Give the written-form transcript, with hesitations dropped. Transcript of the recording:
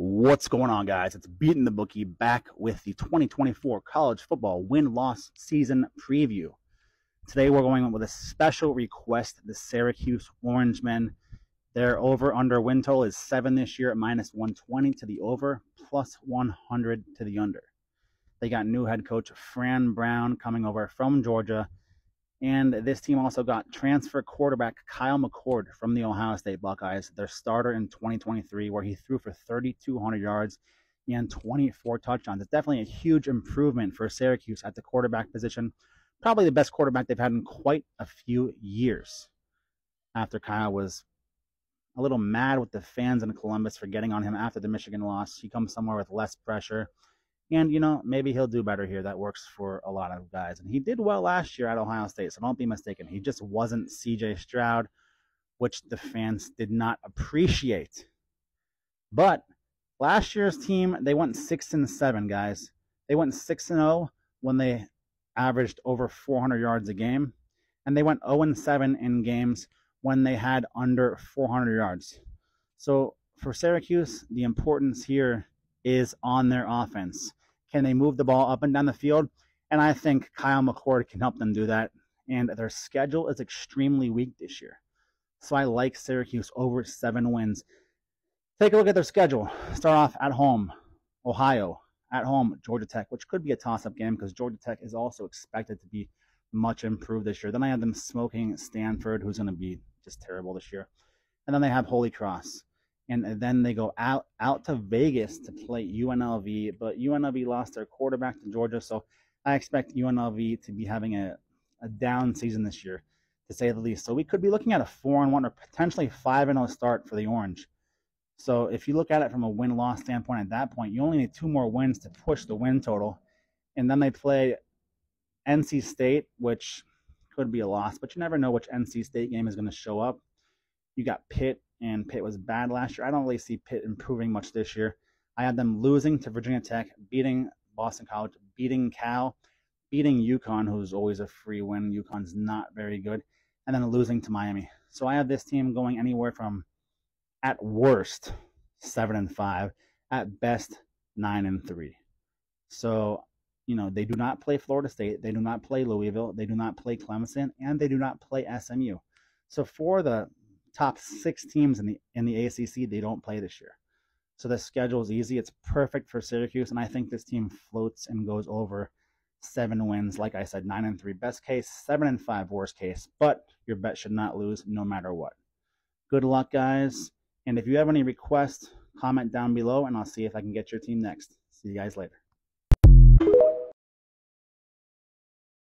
What's going on, guys? It's Beating the Bookie back with the 2024 college football win-loss season preview. Today we're going with a special request. The Syracuse Orangemen, their over-under win total is 7 this year at -120 to the over, plus 100 to the under. They got new head coach Fran Brown coming over from Georgia. And this team also got transfer quarterback Kyle McCord from the Ohio State Buckeyes, their starter in 2023, where he threw for 3,200 yards and 24 touchdowns. It's definitely a huge improvement for Syracuse at the quarterback position. Probably the best quarterback they've had in quite a few years. After Kyle was a little mad with the fans in Columbus for getting on him after the Michigan loss, he comes somewhere with less pressure. And, maybe he'll do better here. That works for a lot of guys. And he did well last year at Ohio State, so don't be mistaken. He just wasn't C.J. Stroud, which the fans did not appreciate. But last year's team, they went 6-7, guys. They went 6-0 when they averaged over 400 yards a game. And they went 0-7 in games when they had under 400 yards. So for Syracuse, the importance here is on their offense. Can they move the ball up and down the field? And I think Kyle McCord can help them do that. And their schedule is extremely weak this year. So I like Syracuse over 7 wins. Take a look at their schedule. Start off at home, Ohio. At home, Georgia Tech, which could be a toss-up game because Georgia Tech is also expected to be much improved this year. Then I have them smoking Stanford, who's going to be just terrible this year. And then they have Holy Cross. And then they go out to Vegas to play UNLV. But UNLV lost their quarterback to Georgia, so I expect UNLV to be having a down season this year, to say the least. So we could be looking at a 4-1 or potentially 5-0 start for the Orange. So if you look at it from a win-loss standpoint at that point, you only need 2 more wins to push the win total. And then they play NC State, which could be a loss, but you never know which NC State game is going to show up. You got Pitt, and Pitt was bad last year. I don't really see Pitt improving much this year. I had them losing to Virginia Tech, beating Boston College, beating Cal, beating UConn, who's always a free win. UConn's not very good. And then losing to Miami. So I have this team going anywhere from, at worst, 7-5, at best 9-3. So, they do not play Florida State. They do not play Louisville. They do not play Clemson. And they do not play SMU. So for the top 6 teams in the ACC, they don't play this year. So the schedule is easy. It's perfect for Syracuse, and I think this team floats and goes over 7 wins. Like I said, 9-3 best case, 7-5 worst case. But your bet should not lose no matter what. Good luck, guys. And if you have any requests, comment down below, and I'll see if I can get your team next. See you guys later.